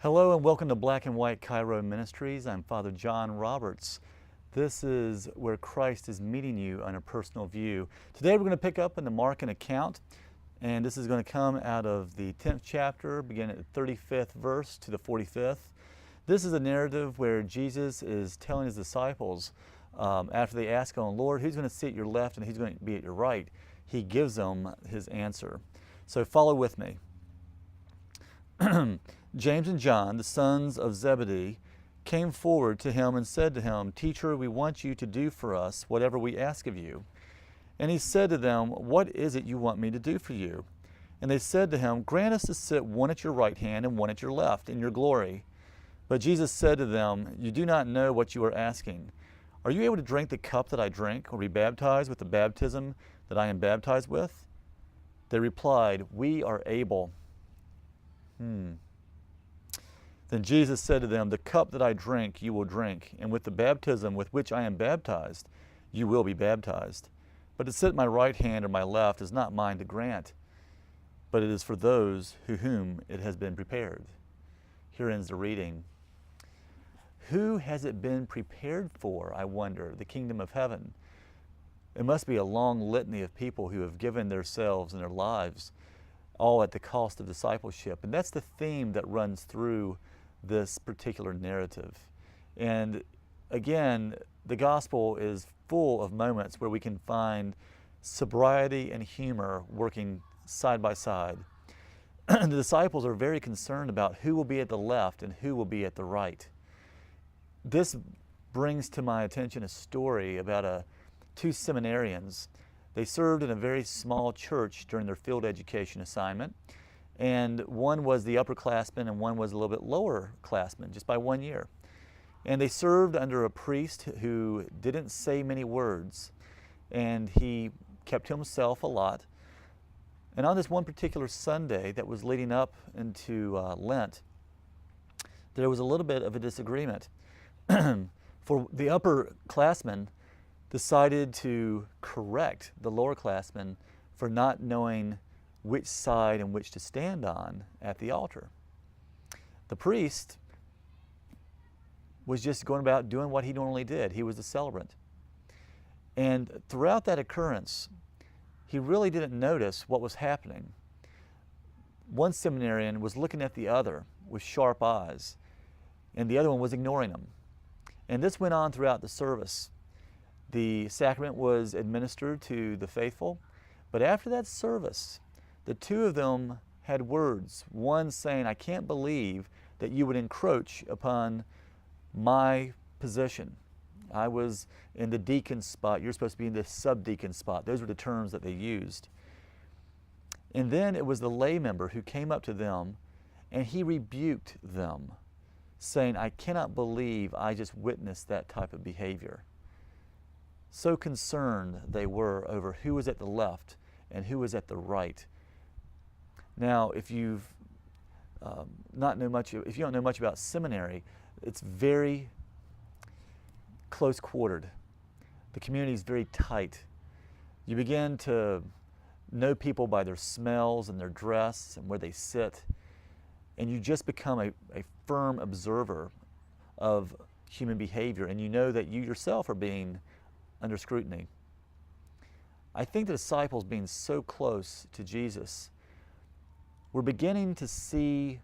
Hello and welcome to Black and White Ministries. I'm Father Jon Roberts. This is where Christ is meeting you on a personal view. Today we're going to pick up in the Mark account, and this is going to come out of the 10th chapter, beginning at the 35th verse to the 45th. This is a narrative where Jesus is telling his disciples, after they ask him, Lord, who's going to sit at your left and who's going to be at your right? He gives them his answer. So follow with me. James and John, the sons of Zebedee, came forward to him and said to him, Teacher, we want you to do for us whatever we ask of you. And he said to them, What is it you want me to do for you? And they said to him, Grant us to sit one at your right hand and one at your left in your glory. But Jesus said to them, You do not know what you are asking. Are you able to drink the cup that I drink, or be baptized with the baptism that I am baptized with? They replied, We are able. Then Jesus said to them, The cup that I drink you will drink, and with the baptism with which I am baptized you will be baptized. But to sit at my right hand or my left is not mine to grant, but it is for those whom it has been prepared. Here ends the reading. Who has it been prepared for, I wonder, the kingdom of heaven? It must be a long litany of people who have given themselves and their lives all at the cost of discipleship. And that's the theme that runs through this particular narrative. And again, the gospel is full of moments where we can find sobriety and humor working side by side. The disciples are very concerned about who will be at the left and who will be at the right. This brings to my attention a story about two seminarians. They served in a very small church during their field education assignment, and one was the upperclassman and one was a little bit lower classman, just by 1 year. And they served under a priest who didn't say many words, and he kept to himself a lot. And on this one particular Sunday that was leading up into Lent, there was a little bit of a disagreement. For the upperclassman decided to correct the lowerclassmen for not knowing which side in which to stand on at the altar. The priest was just going about doing what he normally did. He was the celebrant. And throughout that occurrence, he really didn't notice what was happening. One seminarian was looking at the other with sharp eyes, and the other one was ignoring him. And this went on throughout the service. The sacrament was administered to the faithful, but after that service, the two of them had words, one saying, I can't believe that you would encroach upon my position. I was in the deacon spot, you're supposed to be in the subdeacon spot. Those were the terms that they used. And then it was the lay member who came up to them and he rebuked them, saying, I cannot believe I just witnessed that type of behavior. So concerned they were over who was at the left and who was at the right. Now, if you don't know much about seminary, it's very close quartered. The community is very tight. You begin to know people by their smells and their dress and where they sit, and you just become a firm observer of human behavior, and you know that you yourself are being under scrutiny. I think the disciples, being so close to Jesus, were beginning to see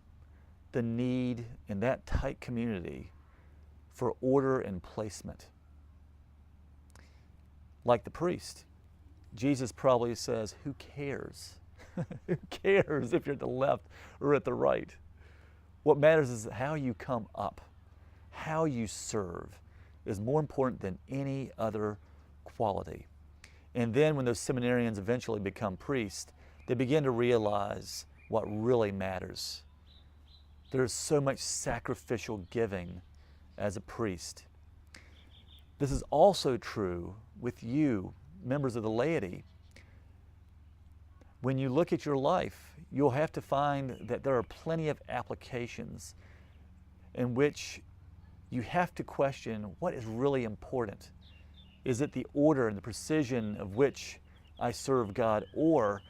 the need in that tight community for order and placement. Like the priest, Jesus probably says, who cares? Who cares if you're at the left or at the right? What matters is how you come up, how you serve is more important than any other quality. And then when those seminarians eventually become priests, they begin to realize what really matters. There's so much sacrificial giving as a priest. This is also true with you, members of the laity. When you look at your life, you'll have to find that there are plenty of applications in which you have to question what is really important. Is it the order and the precision of which I serve God, or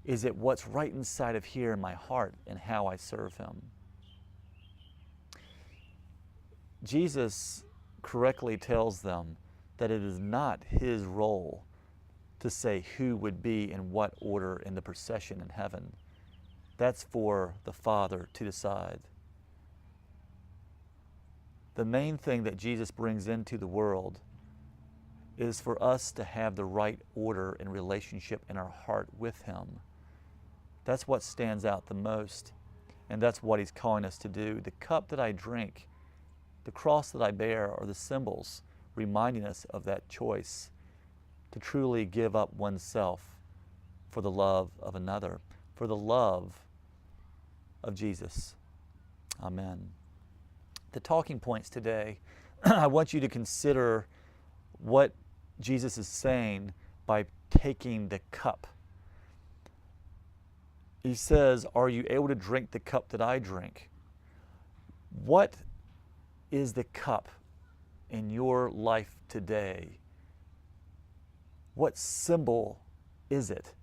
is it what's right inside of here in my heart and how I serve Him? Jesus correctly tells them that it is not his role to say who would be in what order in the procession in heaven. That's for the Father to decide. The main thing that Jesus brings into the world is for us to have the right order and relationship in our heart with him. That's what stands out the most, and that's what he's calling us to do. The cup that I drink, the cross that I bear, are the symbols reminding us of that choice to truly give up oneself for the love of another, for the love of Jesus. Amen. The talking points today, I want you to consider what Jesus is saying by taking the cup. He says, are you able to drink the cup that I drink? What is the cup in your life today? What symbol is it?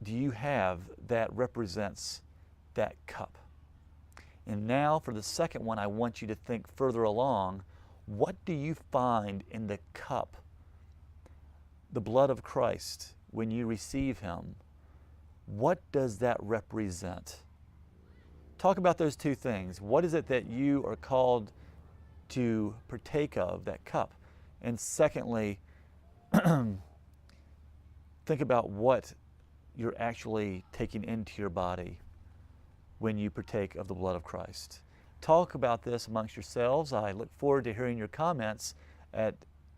Do you have that represents that cup? And now for the second one, I want you to think further along. What do you find in the cup, the blood of Christ, when you receive him? What does that represent? Talk about those two things. What is it that you are called to partake of, that cup? And secondly, think about what you're actually taking into your body when you partake of the blood of Christ. Talk about this amongst yourselves. I look forward to hearing your comments at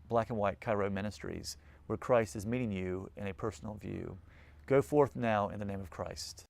Black and White Ministries, where Christ is meeting you in a personal view. Go forth now in the name of Christ.